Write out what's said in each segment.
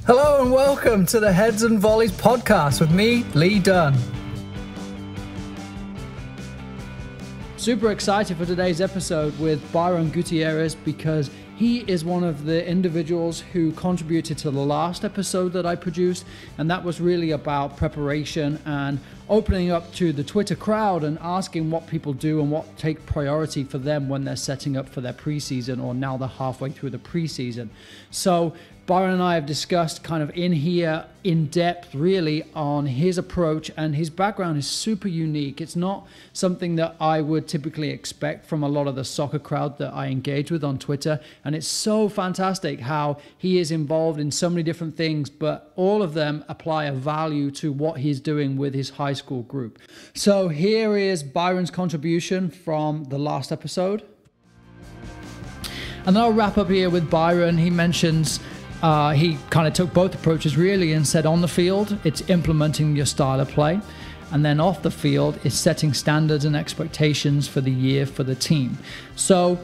Hello and welcome to the Heads and Volleys podcast with me, Lee Dunn. Super excited for today's episode with Byron Gutierrez because he is one of the individuals who contributed to the last episode that I produced, and that was really about preparation and opening up to the Twitter crowd and asking what people do and what take priority for them when they're setting up for their preseason, or now they're halfway through the preseason. So Byron and I have discussed kind of in here in depth really on his approach, and his background is super unique. It's not something that I would typically expect from a lot of the soccer crowd that I engage with on Twitter. And it's so fantastic how he is involved in so many different things, but all of them apply a value to what he's doing with his high school group. So here is Byron's contribution from the last episode. And then I'll wrap up here with Byron. He mentions he kind of took both approaches really and said on the field, it's implementing your style of play. And then off the field, it's setting standards and expectations for the year for the team. So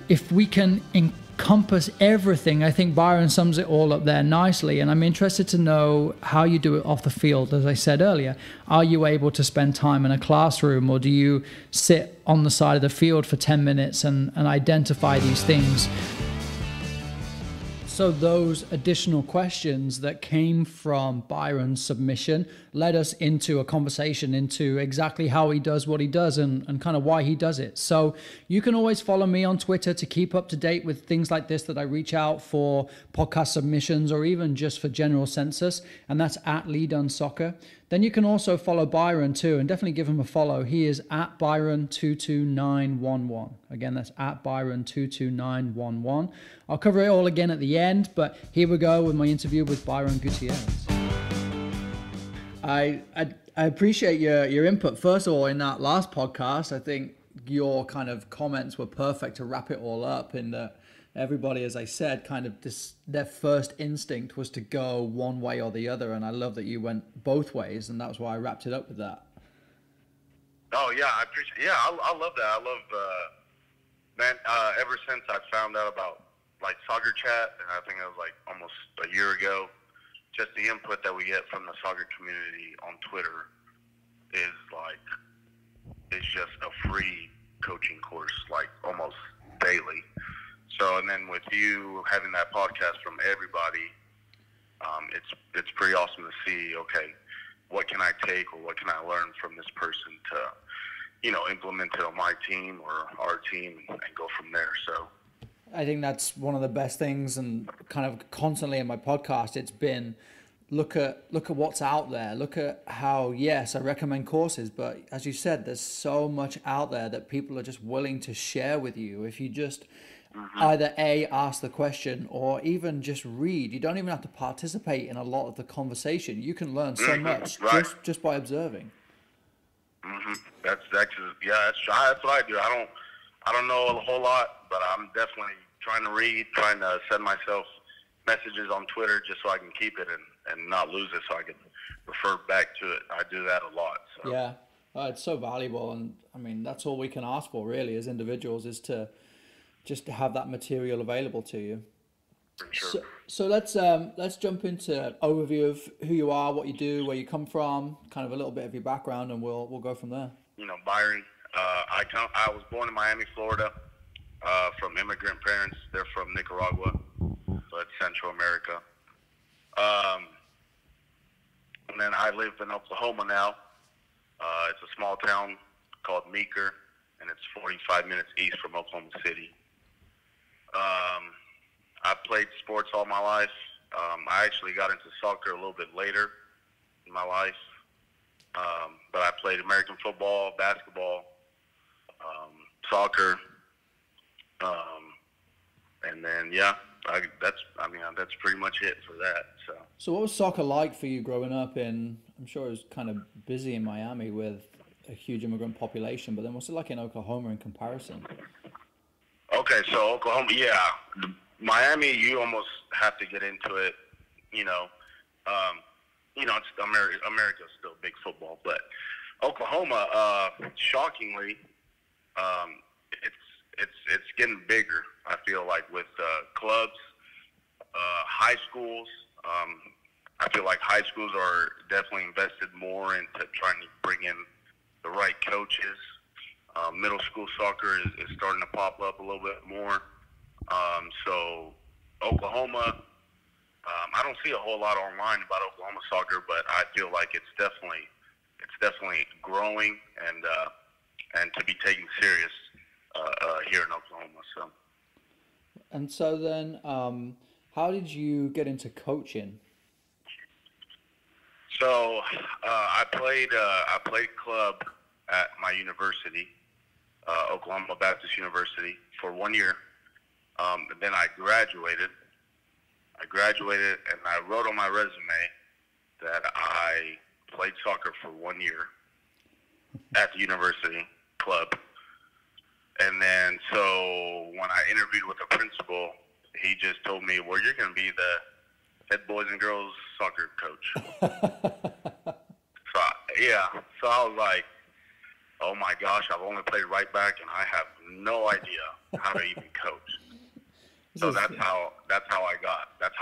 if we can encompass everything, I think Byron sums it all up there nicely. And I'm interested to know how you do it off the field. As I said earlier, are you able to spend time in a classroom, or do you sit on the side of the field for 10 minutes and identify these things? So those additional questions that came from Byron's submission led us into a conversation into exactly how he does what he does and kind of why he does it. So you can always follow me on Twitter to keep up to date with things like this, that I reach out for podcast submissions or even just for general census, and that's at LeeDunneSoccer. Then you can also follow Byron too, and definitely give him a follow. He is at Byron22911. Again, that's at Byron22911. I'll cover it all again at the end, but here we go with my interview with Byron Gutierrez. I appreciate your input. First of all, in that last podcast, I think your kind of comments were perfect to wrap it all up, in that everybody, as I said, kind of their first instinct was to go one way or the other, and I love that you went both ways, and that's why I wrapped it up with that. Oh yeah, I appreciate. Yeah, I love that. I love, ever since I found out about like soccer chat, and I think it was like almost a year ago, just the input that we get from the soccer community on Twitter is just a free coaching course, like almost daily. So, and then with you having that podcast from everybody, it's pretty awesome to see, okay, what can I take or what can I learn from this person to, implement it on my team or our team and go from there. So I think that's one of the best things, and kind of constantly in my podcast, it's been look at what's out there. Look at how, yes, I recommend courses, but as you said, there's so much out there that people are just willing to share with you. If you just either ask the question or even just read. You don't even have to participate in a lot of the conversation. You can learn so much just by observing. That's what I do. I don't know a whole lot, but I'm definitely trying to read, trying to send myself messages on Twitter just so I can keep it and not lose it, so I can refer back to it. I do that a lot. So. Yeah, it's so valuable, and I mean that's all we can ask for really as individuals, is to just to have that material available to you. Sure. So let's jump into an overview of who you are, what you do, where you come from, kind of a little bit of your background, and we'll go from there. Byron. I was born in Miami, Florida, from immigrant parents. They're from Nicaragua, so it's Central America. And then I live in Oklahoma now. It's a small town called Meeker, and it's 45 minutes east from Oklahoma City. I've played sports all my life. I actually got into soccer a little bit later in my life. But I played American football, basketball, soccer, and then that's pretty much it for that. So what was soccer like for you growing up in? I'm sure it was kind of busy in Miami with a huge immigrant population, but then what's it like in Oklahoma in comparison? Okay, so Oklahoma, yeah, Miami, you almost have to get into it. It's America's still big football, but Oklahoma, shockingly, it's getting bigger. I feel like with clubs, high schools, I feel like high schools are definitely invested more into trying to bring in the right coaches. Middle school soccer is starting to pop up a little bit more. So Oklahoma, I don't see a whole lot online about Oklahoma soccer, but I feel like it's definitely growing and to be taken serious here in Oklahoma. So. And so then, how did you get into coaching? So I played club at my university, Oklahoma Baptist University, for 1 year. And then I graduated. And I wrote on my resume that I played soccer for 1 year at the university club. And then so when I interviewed with the principal, he just told me, well, you're going to be the head boys and girls soccer coach. So I was like, oh my gosh, I've only played right back and I have no idea how to even coach. So that's how I got that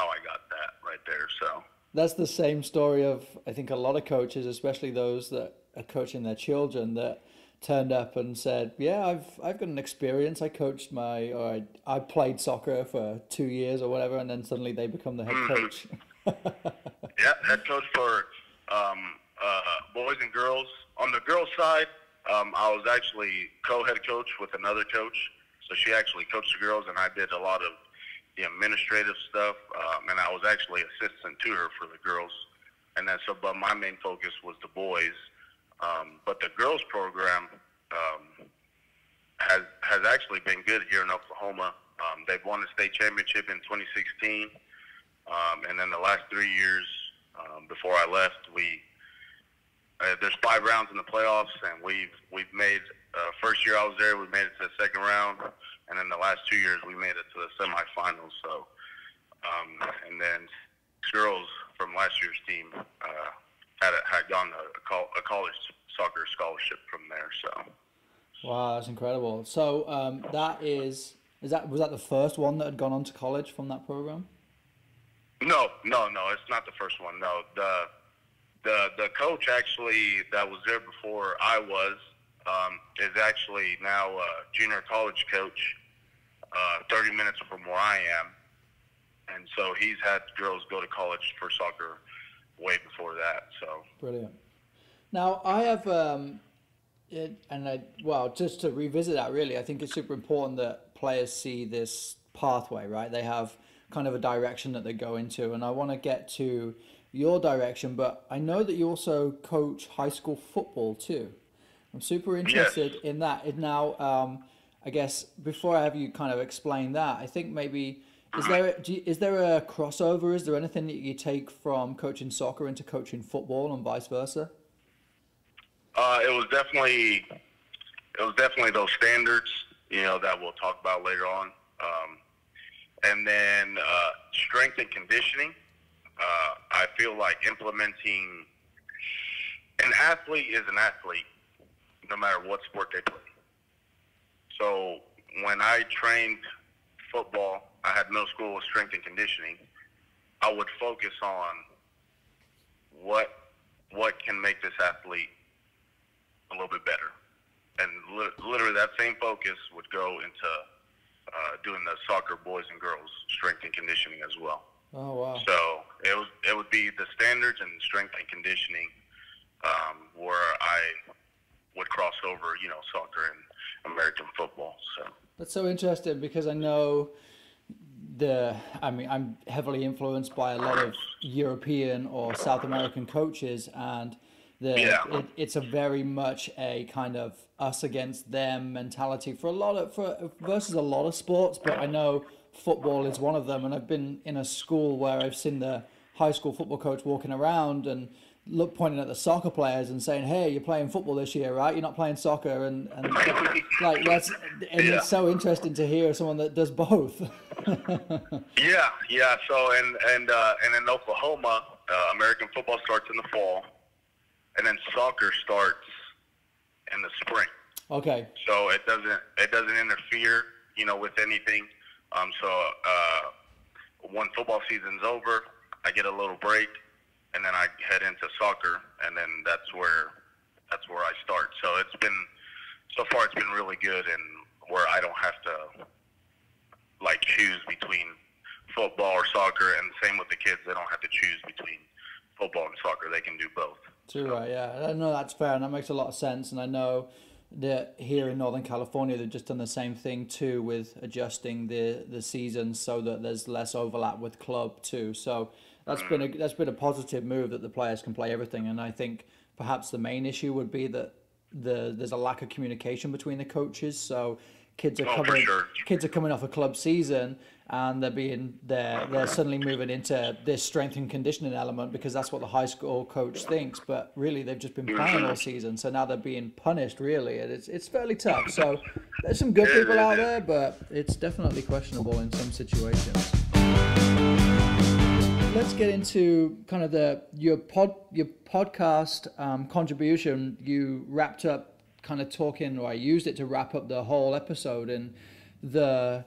right there. So that's the same story of, I think, a lot of coaches, especially those that are coaching their children, that turned up and said, yeah, I've got an experience. I coached I played soccer for 2 years or whatever, and then suddenly they become the head coach. Yeah, head coach for boys and girls. On the girls' side, I was actually co-head coach with another coach. So she actually coached the girls, and I did a lot of the administrative stuff, and I was actually assistant tutor for the girls. And then but my main focus was the boys. But the girls program has actually been good here in Oklahoma. They've won the state championship in 2016, and then the last 3 years before I left, there's 5 rounds in the playoffs, and we've made first year I was there, we made it to the second round, and then the last 2 years we made it to the semifinals. So, and then girls from last year's team had gone to a college soccer scholarship from there. So. Wow, that's incredible. So was that the first one that had gone on to college from that program? No, it's not the first one. No, the coach actually that was there before I was is actually now a junior college coach, 30 minutes from where I am, and so he's had girls go to college for soccer way before that. So brilliant. Now I have just to revisit that, really, I think it's super important that players see this pathway, right? They have kind of a direction that they go into, and I want to get to your direction, but I know that you also coach high school football too. I'm super interested in that. Now, I guess before I have you kind of explain that, I think maybe is there a crossover? Is there anything that you take from coaching soccer into coaching football and vice versa? It was definitely those standards, that we'll talk about later on, and then strength and conditioning. I feel like implementing an athlete is an athlete, no matter what sport they play. So when I trained football, I had middle school strength and conditioning. I would focus on what can make this athlete a little bit better, and literally that same focus would go into doing the soccer boys and girls strength and conditioning as well. Oh wow! So it would be the standards and strength and conditioning where I would cross over, soccer and American football. So that's so interesting because I know I'm heavily influenced by a lot of European or South American coaches, and it's a very much a kind of us against them mentality versus a lot of sports, but I know football is one of them, and I've been in a school where I've seen the high school football coach walking around and pointing at the soccer players and saying, "Hey, you're playing football this year, right? You're not playing soccer," and like that's it's so interesting to hear someone that does both. Yeah. So and in Oklahoma, American football starts in the fall, and then soccer starts in the spring. Okay. So it doesn't interfere, with anything. So when football season's over, I get a little break, and then I head into soccer, and then that's where I start. So so far it's been really good, and where I don't have to like choose between football or soccer, and same with the kids. They don't have to choose between football and soccer. They can do both. Too right, yeah. I know that's fair, and that makes a lot of sense. And I know that here in Northern California, they've just done the same thing too with adjusting the season so that there's less overlap with club too. So that's been a positive move that the players can play everything. And I think perhaps the main issue would be that there's a lack of communication between the coaches. So kids are coming off a club season, and they're suddenly moving into this strength and conditioning element because that's what the high school coach thinks. But really, they've just been playing all season, so now they're being punished. Really, and it's fairly tough. So there's some good people out there, but it's definitely questionable in some situations. Let's get into kind of your podcast contribution. You wrapped up kind of talking, or I used it to wrap up the whole episode in the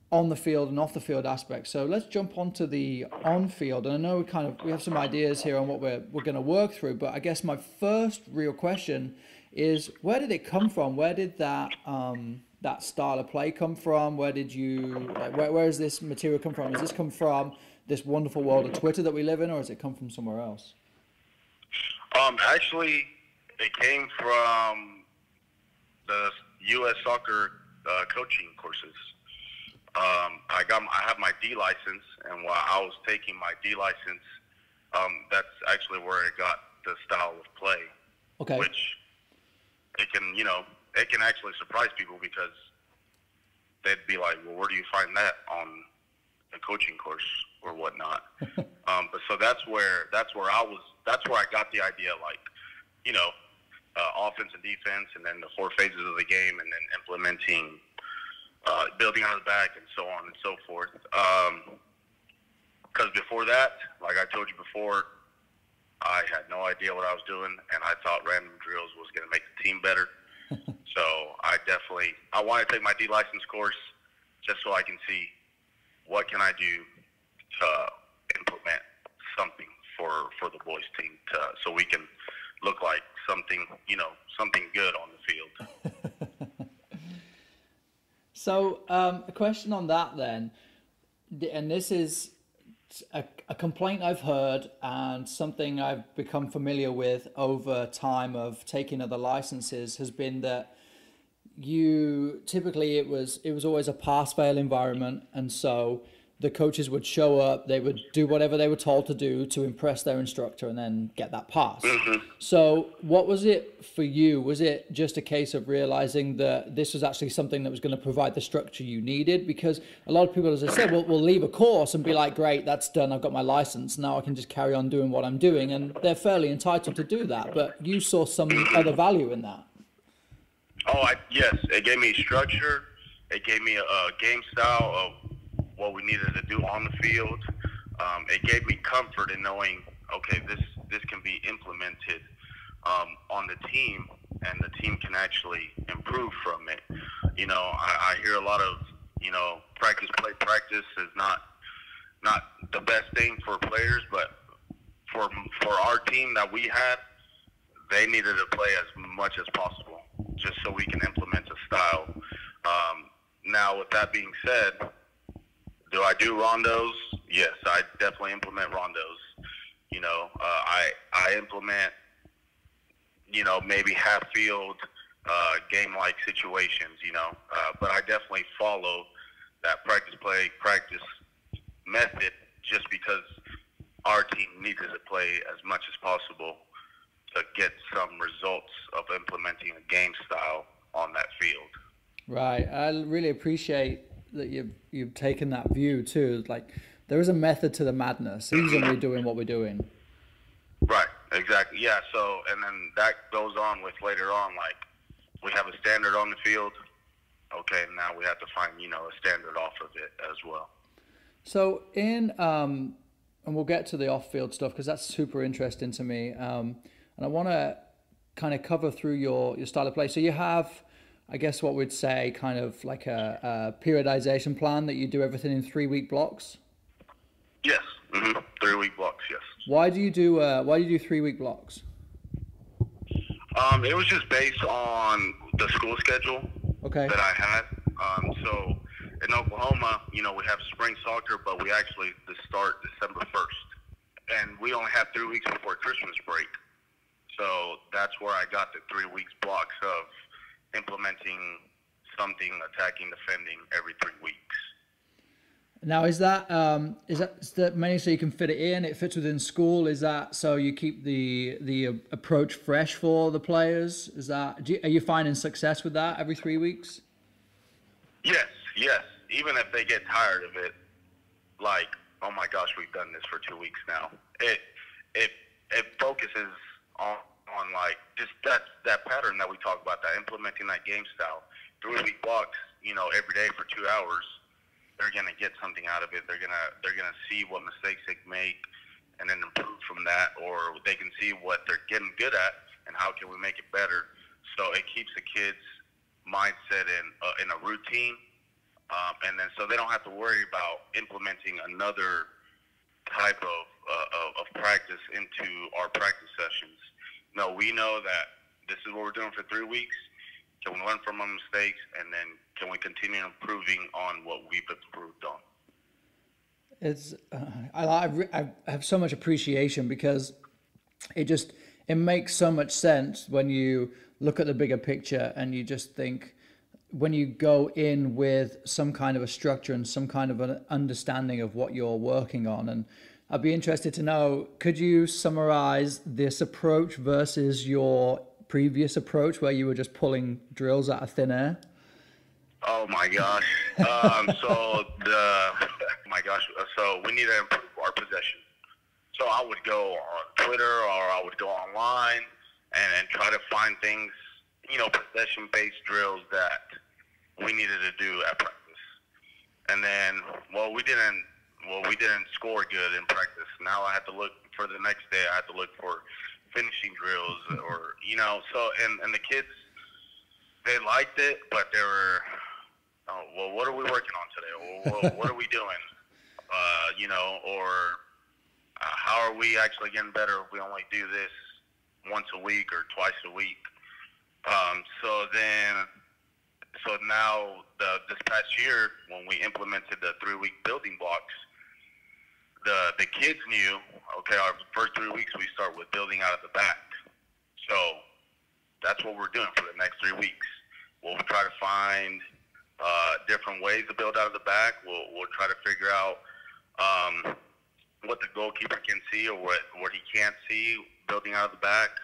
on the field and off the field aspect. So let's jump onto the on field. And I know we have some ideas here on what we're going to work through, but I guess my first real question is, where did it come from? Where did that style of play come from? Where did you where does this material come from? Does this come from this wonderful world of Twitter that we live in, or does it come from somewhere else? Actually, it came from the U.S. soccer coaching courses. I have my D license, and while I was taking my D license, that's actually where I got the style of play. Okay. Which it can actually surprise people, because they'd be like, "Well, where do you find that on a coaching course or whatnot?" But so that's where I got the idea, like, offense and defense, and then the 4 phases of the game, and then implementing, building on the back, and so on and so forth. Because before that, like I told you before, I had no idea what I was doing, and I thought random drills was going to make the team better. So I want to take my D license course just so I can see what can I do to implement something for the boys team, so we can look like something good on the field. So a question on that then, and this is a complaint I've heard and something I've become familiar with over time of taking other licenses, has been that typically it was always a pass-fail environment, and so the coaches would show up, they would do whatever they were told to do to impress their instructor and then get that pass. Mm-hmm. So what was it for you? Was it just a case of realizing that this was actually something that was going to provide the structure you needed? Because a lot of people, as I said, will leave a course and be like, great, that's done, I've got my license, now I can just carry on doing what I'm doing. And they're fairly entitled to do that, but you saw some other value in that. Yes, it gave me structure. It gave me a game style of what we needed to do on the field. It gave me comfort in knowing, okay, this can be implemented on the team, and the team can actually improve from it. I hear a lot of, practice is not the best thing for players, but for our team that we had, they needed to play as much as possible, just so we can implement a style. Now, with that being said, do I do rondos? Yes, I definitely implement rondos. I implement, maybe half field, game-like situations, but I definitely follow that practice method, just because our team needed to play as much as possible to get some results of implementing a game style on that field. Right. I really appreciate that you've taken that view too. Like, there is a method to the madness, even when we're doing what we're doing. Right, exactly. Yeah, so, and then that goes on with later on, like, we have a standard on the field. Okay, now we have to find, a standard off of it as well. So and we'll get to the off-field stuff, because that's super interesting to me. And I want to kind of cover through your style of play. So you have, I guess what we'd say, kind of like a periodization plan that you do everything in 3-week blocks? Yes, 3-week blocks. Why do you do 3-week blocks? It was just based on the school schedule Okay. that I had. So in Oklahoma, we have spring soccer, but we actually start December 1st, and we only have 3 weeks before Christmas break. So that's where I got the 3 weeks blocks of implementing something, attacking, defending every 3 weeks. Now, is that mainly so you can fit it in? It fits within school. Is that so you keep the approach fresh for the players? Are you finding success with that every 3 weeks? Yes. Even if they get tired of it, like, oh my gosh, we've done this for 2 weeks now. It focuses on like just that pattern that we talk about, that implementing that game style. 3 week blocks, every day for 2 hours. They're gonna get something out of it. They're gonna see what mistakes they make, and then improve from that, or they can see what they're getting good at and how can we make it better. So it keeps the kids' mindset in a routine, and then so they don't have to worry about implementing another type of practice into our practice sessions. No, we know that this is what we're doing for 3 weeks. Can we learn from our mistakes, and then can we continue improving on what we've improved on? It's I have so much appreciation because it makes so much sense when you look at the bigger picture, and you just think, when you go in with some kind of a structure and some kind of an understanding of what you're working on. And I'd be interested to know, could you summarize this approach versus your previous approach where you were just pulling drills out of thin air? Oh my gosh. So we need to improve our possession. So I would go on Twitter, or I would go online and try to find things, possession-based drills that we needed to do at practice. And then, we didn't score good in practice. Now I had to look for the next day. I had to look for finishing drills, or so and the kids, they liked it, but they were, what are we working on today? What are we doing? Or how are we actually getting better if we only do this once a week or twice a week? So now this past year, when we implemented the 3 week building blocks, the kids knew, okay, our first 3 weeks we start with building out of the back. So that's what we're doing for the next 3 weeks. We'll try to find different ways to build out of the back. We'll try to figure out what the goalkeeper can see, or what he can't see building out of the back.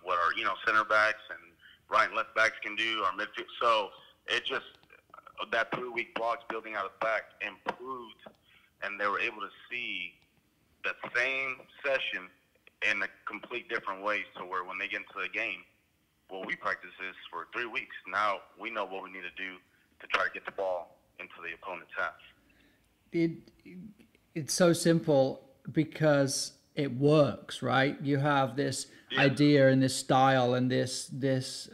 What our center backs and right and left backs can do, our midfield. So it just, that 3 week blocks building out of the back improved, and they were able to see the same session in a complete different ways, to where when they get into the game, we practice this for 3 weeks. Now we know what we need to do to try to get the ball into the opponent's half. It's so simple because it works, right? You have this idea and this style and this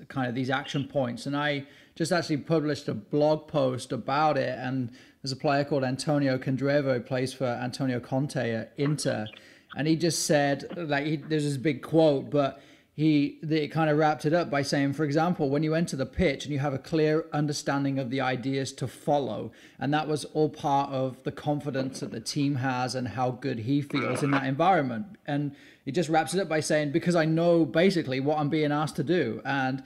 kind of these action points. And I just actually published a blog post about it. And there's a player called Antonio Candreva who plays for Antonio Conte at Inter. And he just said, there's this big quote, but it kind of wrapped it up by saying, for example, when you enter the pitch and you have a clear understanding of the ideas to follow, and that was all part of the confidence that the team has and how good he feels in that environment. And he just wraps it up by saying, because I know basically what I'm being asked to do. And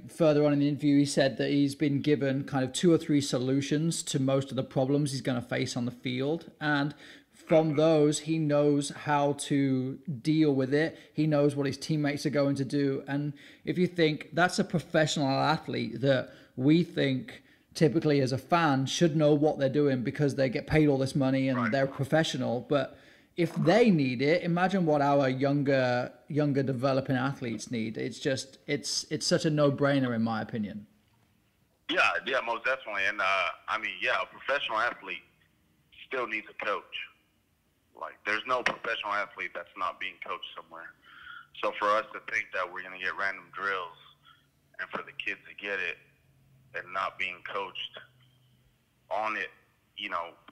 further on in the interview, he said that he's been given kind of 2 or 3 solutions to most of the problems he's going to face on the field. And from those, he knows how to deal with it. He knows what his teammates are going to do. And if you think that's a professional athlete that we think typically as a fan should know what they're doing because they get paid all this money and they're professional. But if they need it, imagine what our younger developing athletes need. It's it's such a no-brainer in my opinion. Yeah, most definitely. And a professional athlete still needs a coach. Like, there's no professional athlete that's not being coached somewhere. So for us to think that we're going to get random drills, and for the kids to get it and not being coached on it,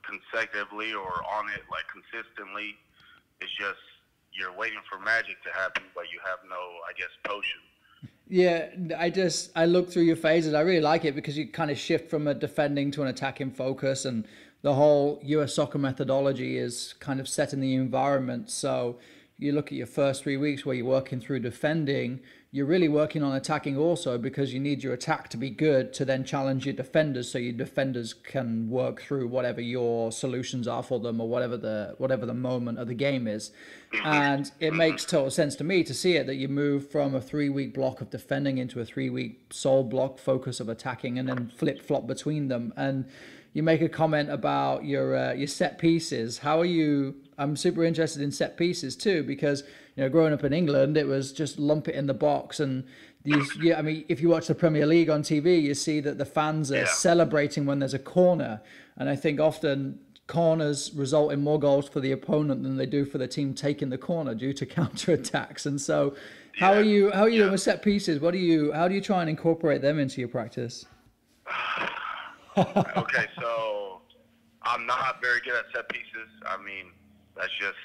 consecutively, or on it like consistently, It's just you're waiting for magic to happen, but you have no, I guess, potion. Yeah, I look through your phases. I really like it because you kind of shift from a defending to an attacking focus, and the whole US soccer methodology is kind of set in the environment. So you look at your first 3 weeks where you're working through defending, you're really working on attacking also because you need your attack to be good to then challenge your defenders, so your defenders can work through whatever your solutions are for them or whatever the moment of the game is. And it makes total sense to me to see it that you move from a 3 week block of defending into a 3 week sole block focus of attacking, and then flip flop between them. And you make a comment about your set pieces. How are you? I'm super interested in set pieces too, because growing up in England, it was just lump it in the box. And I mean, if you watch the Premier League on TV, you see that the fans are celebrating when there's a corner, and I think often corners result in more goals for the opponent than they do for the team taking the corner due to counter attacks. And so, how are you doing with set pieces? How do you try and incorporate them into your practice? Okay, so I'm not very good at set pieces. I mean, that's just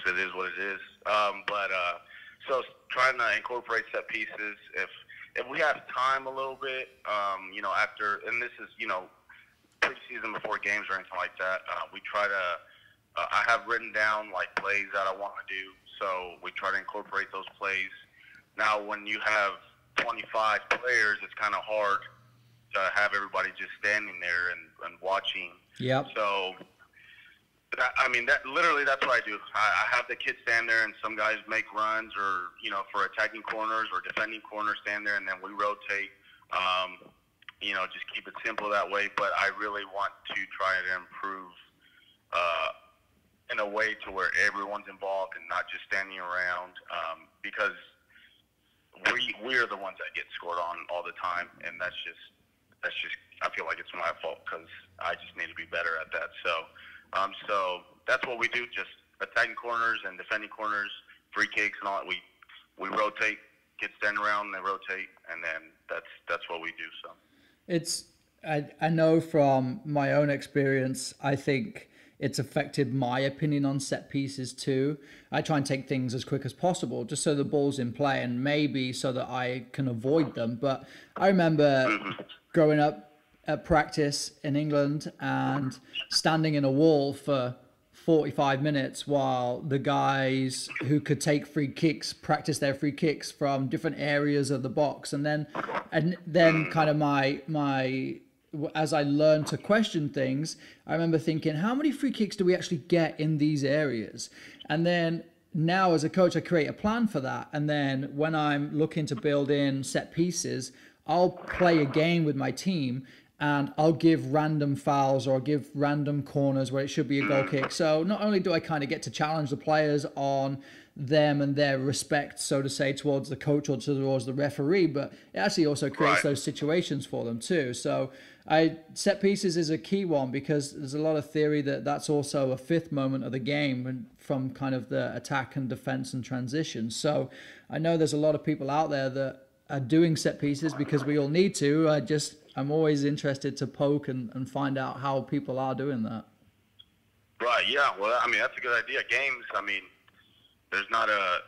it is what it is. So trying to incorporate set pieces if we have time a little bit, after, and this is preseason before games or anything like that, we try to. I have written down like plays that I want to do, so we try to incorporate those plays. Now, when you have 25 players, it's kind of hard to have everybody just standing there and watching. Yep. So, that's what I do. I have the kids stand there, and some guys make runs, or for attacking corners or defending corners, stand there, and then we rotate. Just keep it simple that way. But I really want to try to improve in a way to where everyone's involved and not just standing around, because we're the ones that get scored on all the time, and that's just I feel like it's my fault because I just need to be better at that. So that's what we do, just attacking corners and defending corners, free kicks and all that. We rotate, kids stand around and they rotate, and then that's what we do. So I know from my own experience, I think it's affected my opinion on set pieces too. I try and take things as quick as possible just so the ball's in play, and maybe so that I can avoid them. But I remember growing up at practice in England and standing in a wall for 45 minutes while the guys who could take free kicks practice their free kicks from different areas of the box. And then kind of my as I learned to question things, I remember thinking, how many free kicks do we actually get in these areas? And then now as a coach, I create a plan for that. And then when I'm looking to build in set pieces, I'll play a game with my team and I'll give random fouls or I'll give random corners where it should be a goal kick. So not only do I kind of get to challenge the players on them and their respect, so to say, towards the coach or towards the referee, but it actually also creates those situations for them too. So set pieces is a key one, because there's a lot of theory that that's also a fifth moment of the game, and from kind of the attack and defense and transition. So I know there's a lot of people out there that are doing set pieces because we all need to. I'm always interested to poke and find out how people are doing that. Right, yeah. Well, I mean, that's a good idea. Games, I mean, there's not a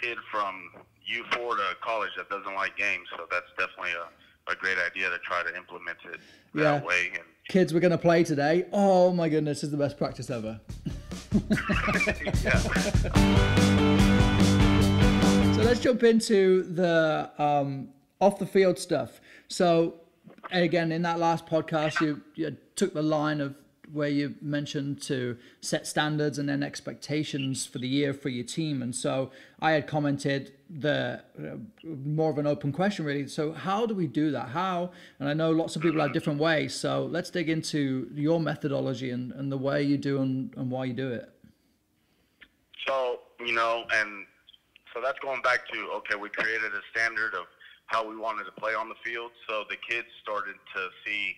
kid from U4 to college that doesn't like games, so that's definitely a great idea to try to implement it that way. And kids, we're going to play today. Oh, my goodness, this is the best practice ever. So let's jump into the off-the-field stuff. So, again, in that last podcast, you took the line of where you mentioned to set standards and then expectations for the year for your team. And so I had commented more of an open question, really. So how do we do that? And I know lots of people have different ways. So let's dig into your methodology and the way you do and why you do it. So, and so that's going back to, okay, we created a standard of how we wanted to play on the field. So the kids started to see,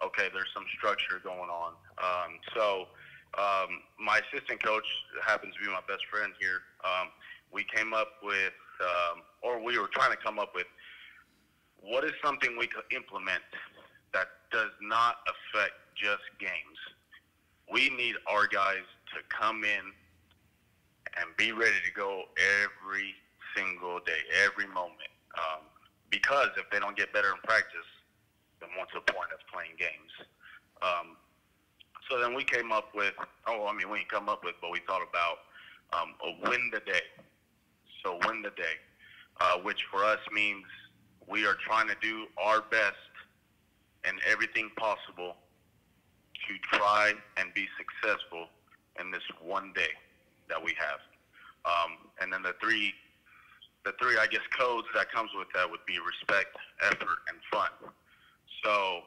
okay, there's some structure going on. My assistant coach happens to be my best friend here. We came up with, or we were trying to come up with, what is something we could implement that does not affect just games? We need our guys to come in and be ready to go every single day, every moment. Because if they don't get better in practice, then what's the point of playing games? So then we came up with, we didn't come up with, but we thought about a win the day. So win the day, which for us means we are trying to do our best and everything possible to try and be successful in this one day that we have. And then the three, I guess, codes that comes with that would be respect, effort, and fun. So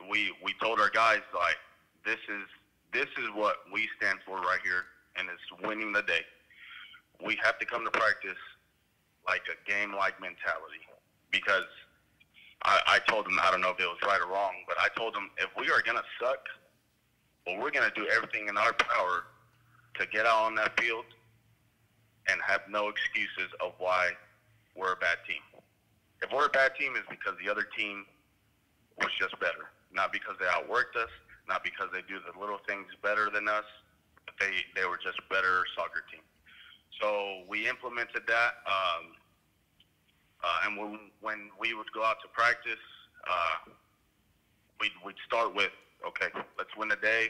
we told our guys, like, this is what we stand for right here, and it's winning the day. We have to come to practice like a game-like mentality, because I told them, I don't know if it was right or wrong, but I told them, if we are going to suck, well, we're going to do everything in our power to get out on that field and have no excuses of why we're a bad team. If we're a bad team, it's because the other team was just better. Not because they outworked us, not because they do the little things better than us, but they were just a better soccer team. So we implemented that, and when we would go out to practice, we'd start with, okay, let's win the day.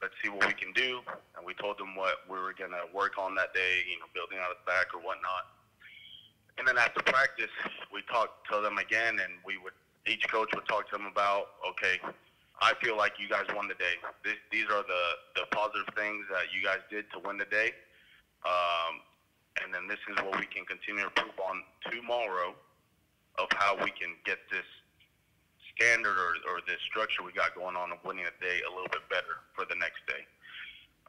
Let's see what we can do. And we told them what we were going to work on that day, building out the back or whatnot. And then after practice, we talked to them again, and each coach would talk to them about, okay, I feel like you guys won the day. These are the positive things that you guys did to win the day. And then this is what we can continue to improve on tomorrow of how we can get this standard or this structure we got going on of winning a day a little bit better for the next day.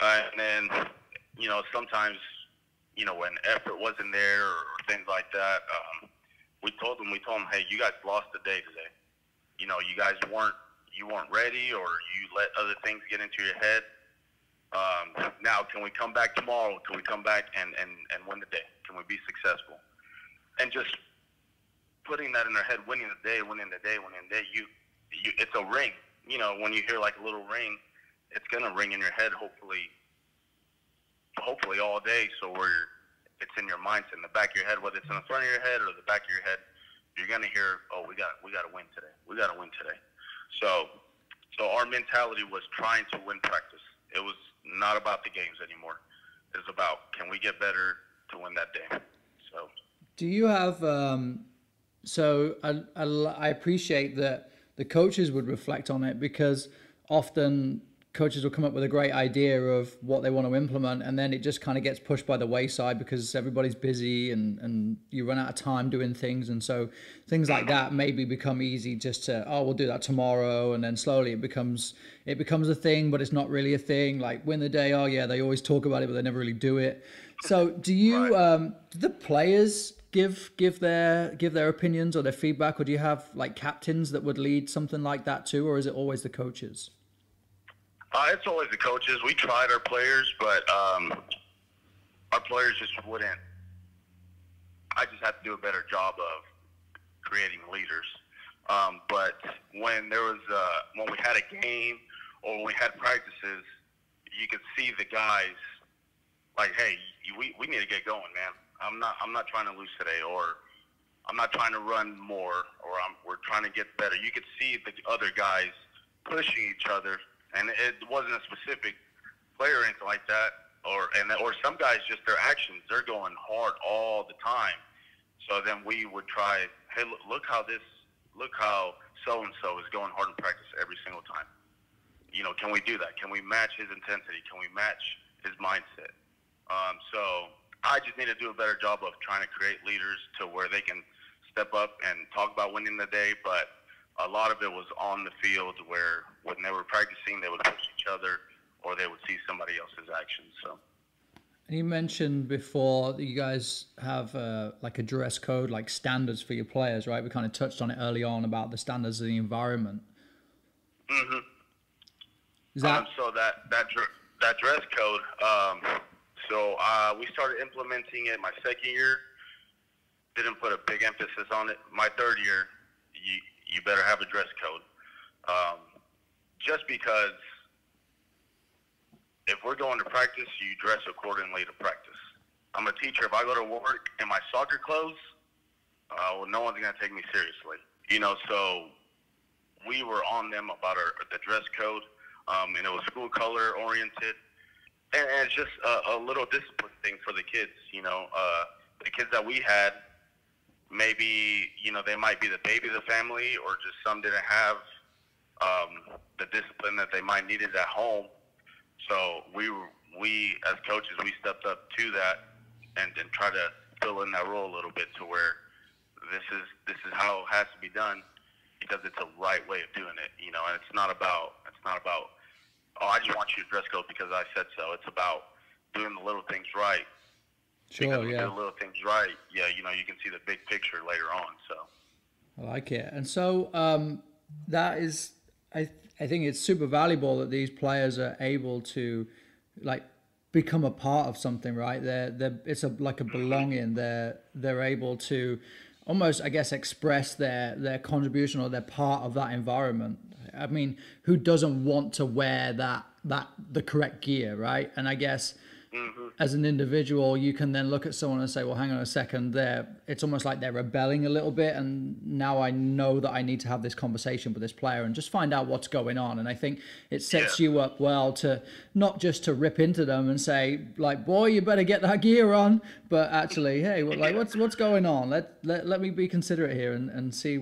And then, sometimes, when effort wasn't there or things like that, we told them, hey, you guys lost the day today. You guys weren't ready, or you let other things get into your head. Now, can we come back tomorrow? Can we come back and win the day? Can we be successful? And just putting that in their head, winning the day, it's a ring. When you hear like a little ring, it's going to ring in your head, hopefully all day. So it's in your mindset, in the back of your head, whether it's in the front of your head or the back of your head, you're going to hear, oh, we got to win today. We got to win today. So our mentality was trying to win practice. It was not about the games anymore. It was about, can we get better to win that day? So, do you have? So I appreciate that the coaches would reflect on it, because often coaches will come up with a great idea of what they want to implement, and then it just kind of gets pushed by the wayside because everybody's busy and you run out of time doing things. And so things like that maybe become easy just to, we'll do that tomorrow. And then slowly it becomes a thing, but it's not really a thing. Like win the day. Oh yeah, they always talk about it, but they never really do it. So do you, do the players give their opinions or their feedback, or do you have like captains that would lead something like that too? Or is it always the coaches? It's always the coaches. We tried our players, but our players just wouldn't. I just have to do a better job of creating leaders. But when there was when we had a game or when we had practices, you could see the guys like, hey, we need to get going, man. I'm not trying to lose today, or I'm not trying to run more, or we're trying to get better. You could see the other guys pushing each other. And it wasn't a specific player or anything like that, or some guys, just their actions, they're going hard all the time. So then we would try, hey, look how so-and-so is going hard in practice every single time. Can we do that? Can we match his intensity? Can we match his mindset? So I just need to do a better job of trying to create leaders to where they can step up and talk about winning the day, but a lot of it was on the field where when they were practicing, they would push each other or they would see somebody else's actions. So, and you mentioned before that you guys have like a dress code, like standards for your players, right? We kind of touched on it early on about the standards of the environment. Mm-hmm. Is that so that dress code? We started implementing it my second year. Didn't put a big emphasis on it. My third year, you better have a dress code. Just because if we're going to practice, you dress accordingly to practice. I'm a teacher. If I go to work in my soccer clothes, well, no one's gonna take me seriously. So we were on them about the dress code, and it was school color oriented, and it's just a little discipline thing for the kids. The kids that we had, maybe they might be the baby of the family, or just some didn't have the discipline that they might needed at home. So we as coaches, we stepped up to that and try to fill in that role a little bit to where this is how it has to be done, because it's a right way of doing it. And it's not about oh, I just want you to dress code because I said so. It's about doing the little things right. Sure, because when yeah. you do the little things right, yeah, you can see the big picture later on. So I like it. And so that is, I think it's super valuable that these players are able to like become a part of something, right? It's like a belonging. They're able to almost, I guess, express their contribution, or they're part of that environment. I mean, who doesn't want to wear the correct gear, right? And I guess as an individual, you can then look at someone and say, well, hang on a second, it's almost like they're rebelling a little bit, and now I know that I need to have this conversation with this player and just find out what's going on. And I think it sets you up well to not just to rip into them and say, like, boy, you better get that gear on, but actually, hey, what's going on? Let me be considerate here and see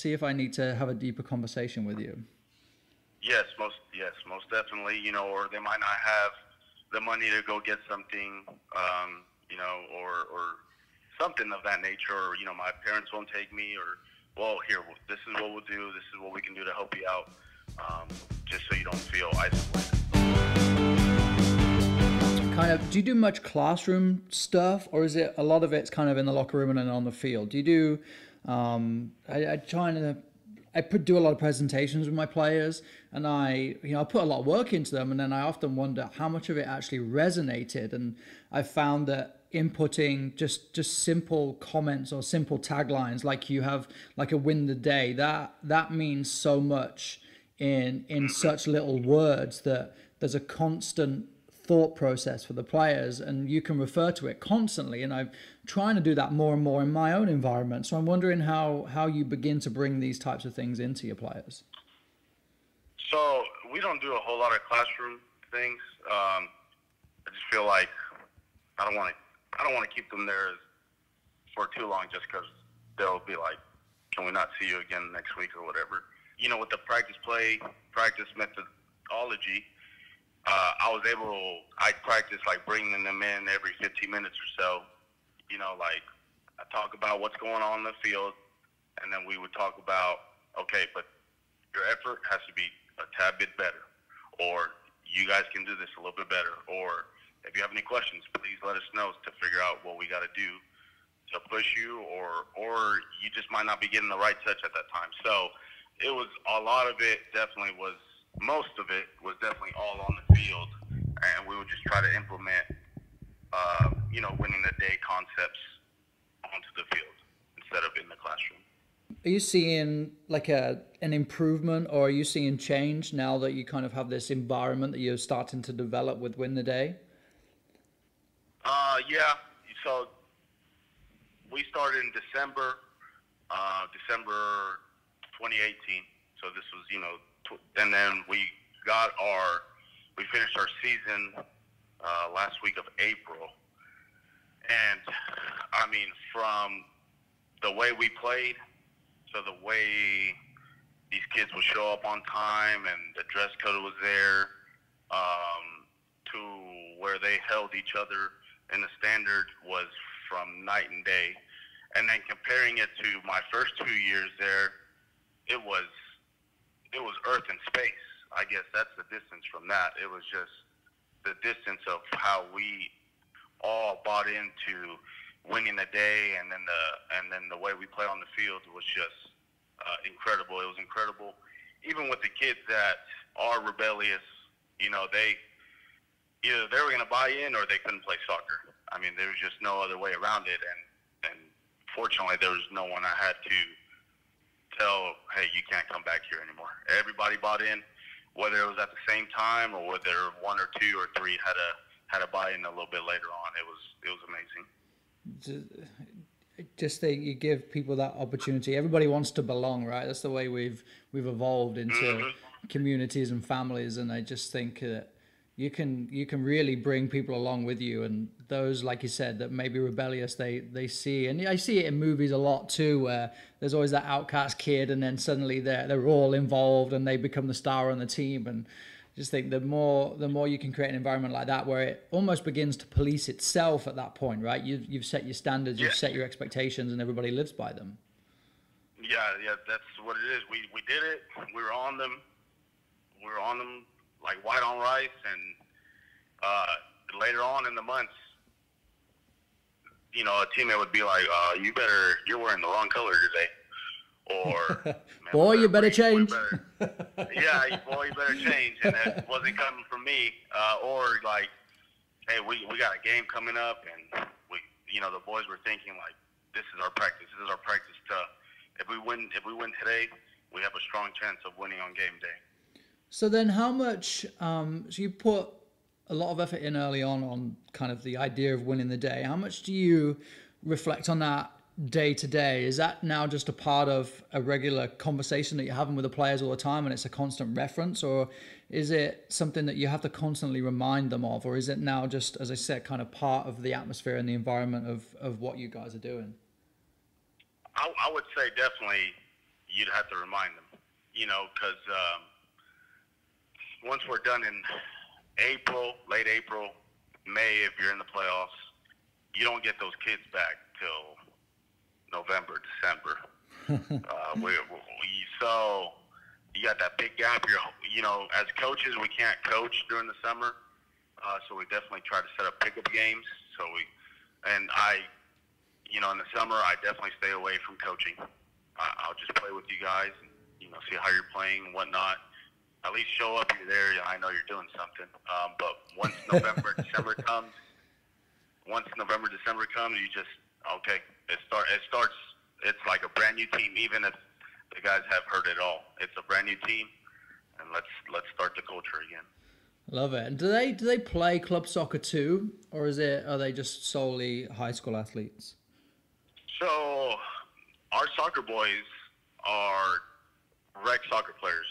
if I need to have a deeper conversation with you. Yes, most definitely. Or they might not have the money to go get something, or something of that nature, or my parents won't take me, or well, here, this is what we'll do, this is what we can do to help you out, just so you don't feel isolated. Kind of, do you do much classroom stuff, or is it a lot of it's kind of in the locker room and then on the field? Do you do? I do a lot of presentations with my players, and I put a lot of work into them, and then I often wonder how much of it actually resonated. And I found that inputting just simple comments or simple taglines, like you have like a win the day, that means so much in such little words, that there's a constant thought process for the players, and you can refer to it constantly. And I'm trying to do that more and more in my own environment. So I'm wondering how you begin to bring these types of things into your players. So we don't do a whole lot of classroom things. I just feel like I don't want to keep them there for too long, just because they'll be like, can we not see you again next week or whatever. With the practice methodology, I practice like bringing them in every 15 minutes or so. Like I talk about what's going on in the field, and then we would talk about, okay, but your effort has to be a tad bit better, or you guys can do this a little bit better, or if you have any questions, please let us know to figure out what we got to do to push you, or you just might not be getting the right touch at that time. So it was a lot of it. Most of it was definitely all on the field, and we would just try to implement, winning the day concepts onto the field instead of in the classroom. Are you seeing like an improvement, or are you seeing change now that you kind of have this environment that you're starting to develop with Win the Day? Yeah. So we started in December 2018. So this was, and then we finished our season last week of April. And I mean, from the way we played to the way these kids would show up on time and the dress code was there, to where they held each other in the standard was from night and day. And then comparing it to my first 2 years there, it was earth and space. I guess that's the distance from that. It was just the distance of how we all bought into winning the day, and then the way we play on the field was just incredible. It was incredible, even with the kids that are rebellious. They either they were going to buy in or they couldn't play soccer. I mean, there was just no other way around it, and fortunately, there was no one I had to tell, hey, you can't come back here anymore. Everybody bought in, whether it was at the same time or whether one or two or three had had a buy-in a little bit later on. It was amazing. Just think you give people that opportunity. Everybody wants to belong, right? That's the way we've evolved into communities and families. And I just think that you can really bring people along with you. And those, like you said, that may be rebellious, they see, and I see it in movies a lot too, where there's always that outcast kid, and then suddenly they're all involved and they become the star on the team. And just think the more you can create an environment like that where it almost begins to police itself at that point, right? You've set your standards, you've set your expectations, and everybody lives by them. Yeah, that's what it is. We did it. We were on them. Like white on rice. And later on in the months, you know, a teammate would be like, you're wearing the wrong color today. Or, boy, you better change. Yeah, boy, you better change. And that wasn't coming from me. Or like, hey, we got a game coming up, and the boys were thinking like, this is our practice. This is our practice if we win today, we have a strong chance of winning on game day. So then, how much? So you put a lot of effort in early on kind of the idea of winning the day. How much do you reflect on that day to day? Is that now just a part of a regular conversation that you're having with the players all the time, and it's a constant reference, or is it something that you have to constantly remind them of, or is it now just, as I said, kind of part of the atmosphere and the environment of what you guys are doing? I would say definitely you'd have to remind them, because once we're done in April, late April, May, if you're in the playoffs, you don't get those kids back till November, December. So you got that big gap. As coaches, we can't coach during the summer, so we definitely try to set up pickup games. In the summer, I definitely stay away from coaching. I'll just play with you guys and see how you're playing and whatnot. At least show up. You're there. I know you're doing something. But once November, December comes, you just okay. It starts. It's like a brand new team, even if the guys have heard it all. It's a brand new team, and let's start the culture again. Love it. And do they play club soccer too, or are they just solely high school athletes? So our soccer boys are rec soccer players.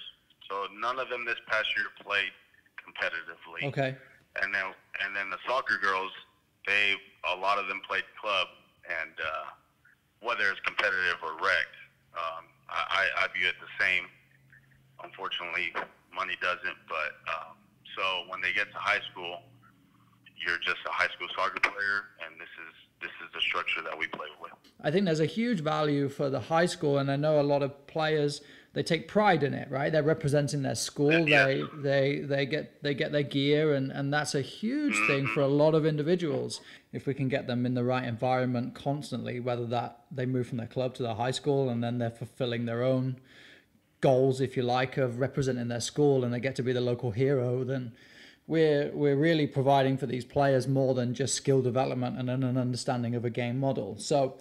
So none of them this past year played competitively. Okay. And then the soccer girls, a lot of them played club. And whether it's competitive or rec, I view it the same. Unfortunately, money doesn't. But so when they get to high school, you're just a high school soccer player, and this is the structure that we play with. I think there's a huge value for the high school, and I know a lot of players, they take pride in it, right? They're representing their school. Yeah. They get their gear, and that's a huge thing for a lot of individuals. If we can get them in the right environment constantly, whether that they move from their club to their high school, and then they're fulfilling their own goals, if you like, of representing their school, and they get to be the local hero, then we're really providing for these players more than just skill development and an understanding of a game model. So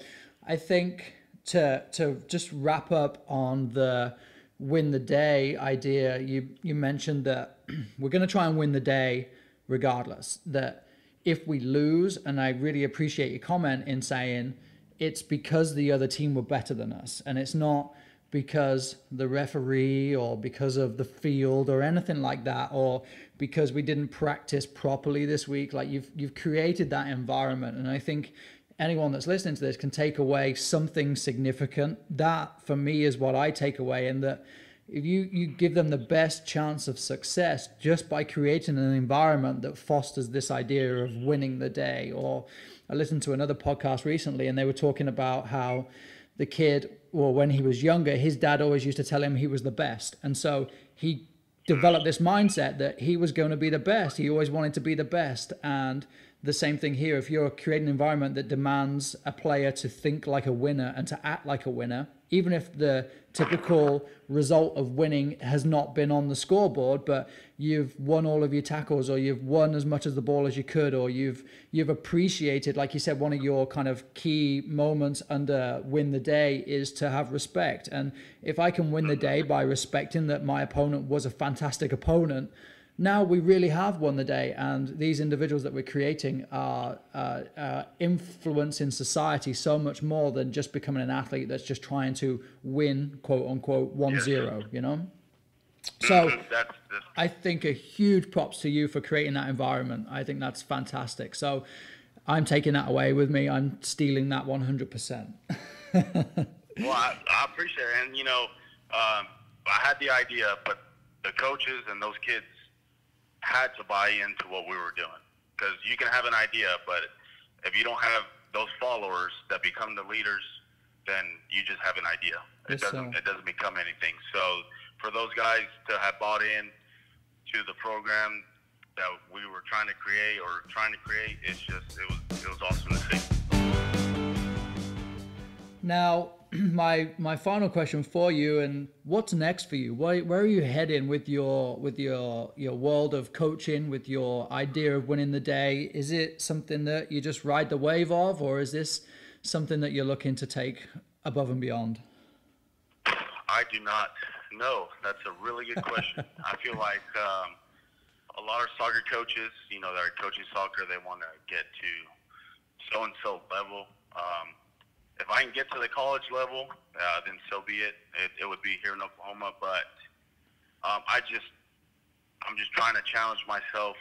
I think to just wrap up on the win the day idea, you mentioned that we're going to try and win the day regardless, that if we lose, and I really appreciate your comment in saying it's because the other team were better than us, and it's not because the referee or because of the field or anything like that, or because we didn't practice properly this week. Like you've created that environment, and I think anyone that's listening to this can take away something significant. That for me is what I take away, and that if you give them the best chance of success just by creating an environment that fosters this idea of winning the day. Or I listened to another podcast recently, and they were talking about how the kid, well, when he was younger, his dad always used to tell him he was the best. And so he developed this mindset that he was going to be the best. He always wanted to be the best. And the same thing here. If you're creating an environment that demands a player to think like a winner and to act like a winner, even if the typical result of winning has not been on the scoreboard, but you've won all of your tackles, or you've won as much of the ball as you could, or you've appreciated, like you said, one of your kind of key moments under win the day is to have respect. And if I can win the day by respecting that my opponent was a fantastic opponent, now we really have won the day, and these individuals that we're creating are influencing society so much more than just becoming an athlete that's just trying to win, quote unquote, 1-0, you know? So I think a huge props to you for creating that environment. I think that's fantastic. So I'm taking that away with me. I'm stealing that 100%. Well, I appreciate it. And, you know, I had the idea, but the coaches and those kids had to buy into what we were doing. Because you can have an idea, but if you don't have those followers that become the leaders, then you just have an idea. It doesn't become anything. So for those guys to have bought in to the program that we were trying to create, it was awesome to see. Now, my final question for you, and what's next for you? Where are you heading with your world of coaching, with your idea of winning the day? Is it something that you just ride the wave of, or is this something that you're looking to take above and beyond? I do not know. That's a really good question. I feel like a lot of soccer coaches, you know, that are coaching soccer, they want to get to so-and-so level. If I can get to the college level, then so be it. It would be here in Oklahoma, but I'm just trying to challenge myself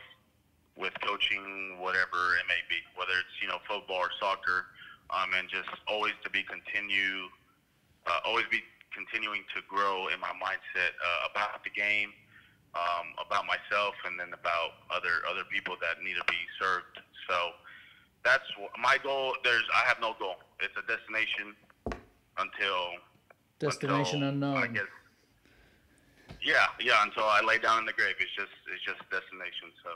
with coaching, whatever it may be, whether it's, you know, football or soccer, and just always be continuing to grow in my mindset about the game, about myself, and then about other people that need to be served. So that's my goal. I have no goal. It's a destination until unknown. I guess. Yeah. Until I lay down in the grave, it's just a destination. So.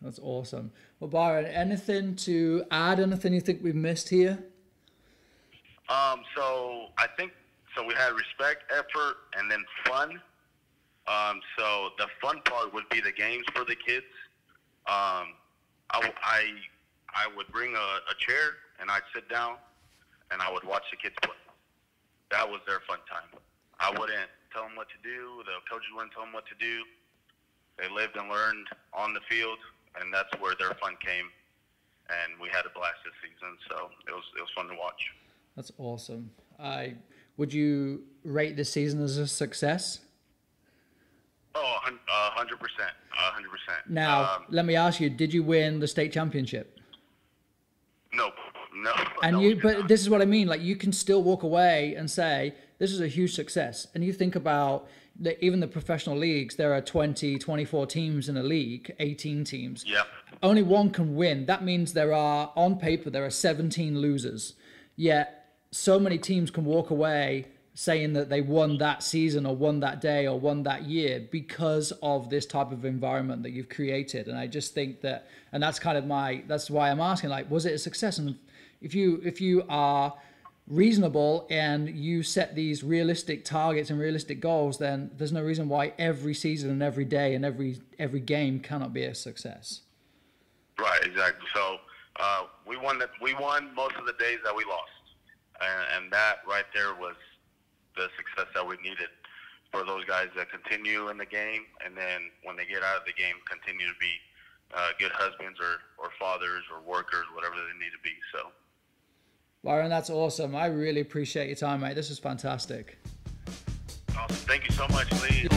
That's awesome. Well, Byron, anything to add? Anything you think we've missed here? So I think we had respect, effort, and then fun. So the fun part would be the games for the kids. I would bring a chair and I'd sit down and I would watch the kids play. That was their fun time. I wouldn't tell them what to do. The coaches wouldn't tell them what to do. They lived and learned on the field, and that's where their fun came. And we had a blast this season, so it was fun to watch. That's awesome. Would you rate this season as a success? Oh, 100%. 100%. Now, let me ask you, did you win the state championship? No. But this is what I mean. Like, you can still walk away and say, this is a huge success. And you think about even the professional leagues, there are 20, 24 teams in a league, 18 teams. Yeah. Only one can win. That means on paper, there are 17 losers. Yet, so many teams can walk away saying that they won that season or won that day or won that year because of this type of environment that you've created. And I just think that, and that's kind of that's why I'm asking, like, was it a success? And if you are reasonable and you set these realistic targets and realistic goals, then there's no reason why every season and every day and every game cannot be a success. Right, exactly. So we won most of the days that we lost, and that right there was the success that we needed for those guys that continue in the game, and then when they get out of the game, continue to be good husbands or fathers or workers, whatever they need to be. So, Byron, that's awesome. I really appreciate your time, mate. This is fantastic. Awesome. Thank you so much, Lee.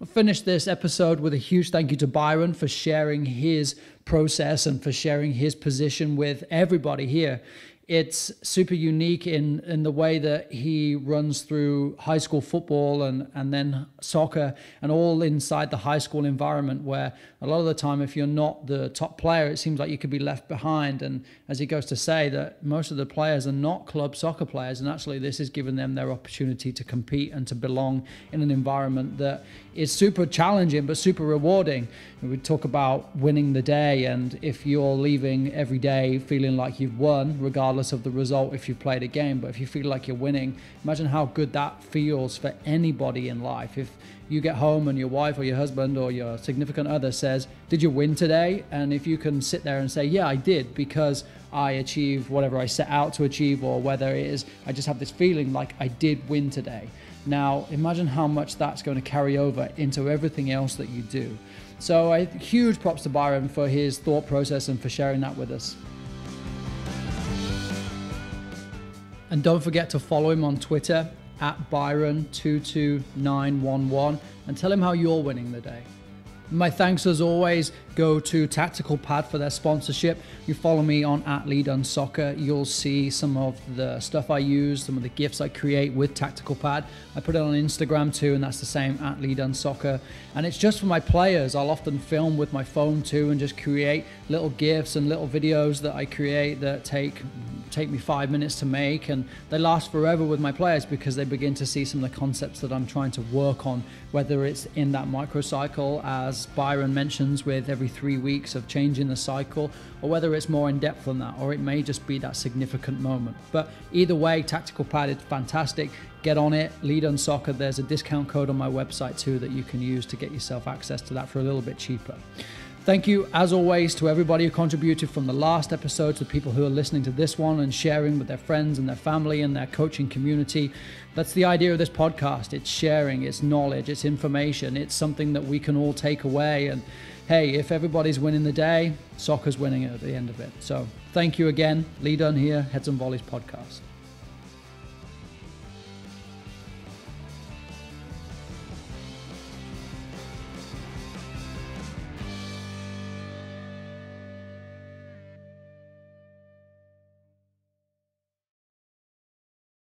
I'll finish this episode with a huge thank you to Byron for sharing his process and for sharing his position with everybody here. It's super unique in the way that he runs through high school football and then soccer, and all inside the high school environment, where a lot of the time, if you're not the top player, it seems like you could be left behind. And as he goes to say, that most of the players are not club soccer players, and actually this is giving them their opportunity to compete and to belong in an environment that is super challenging but super rewarding. And we talk about winning the day, and if you're leaving every day feeling like you've won, regardless of the result, if you've played a game, but if you feel like you're winning, imagine how good that feels for anybody in life. If you get home and your wife or your husband or your significant other says, did you win today? And if you can sit there and say, yeah, I did, because I achieved whatever I set out to achieve, or whether it is I just have this feeling like I did win today, Now, imagine how much that's going to carry over into everything else that you do. So huge props to Byron for his thought process and for sharing that with us. And don't forget to follow him on Twitter at Byron22911 and tell him how you're winning the day. My thanks as always go to Tactical Pad for their sponsorship. You follow me on at LeeDunneSoccer, you'll see some of the stuff I use, some of the GIFs I create with Tactical Pad. I put it on Instagram too, and that's the same at LeeDunneSoccer. And it's just for my players. I'll often film with my phone too and just create little GIFs and little videos that I create that take me 5 minutes to make, and they last forever with my players because they begin to see some of the concepts that I'm trying to work on, whether it's in that microcycle, as Byron mentions, with every 3 weeks of changing the cycle, or whether it's more in depth than that, or it may just be that significant moment. But either way, Tactical Pad is fantastic. Get on it, LeeDunneSoccer. There's a discount code on my website too that you can use to get yourself access to that for a little bit cheaper. Thank you, as always, to everybody who contributed from the last episode, to people who are listening to this one and sharing with their friends and their family and their coaching community. That's the idea of this podcast. It's sharing, it's knowledge, it's information. It's something that we can all take away. And hey, if everybody's winning the day, soccer's winning it at the end of it. So thank you again. Lee Dunn here, Heads and Volleys podcast.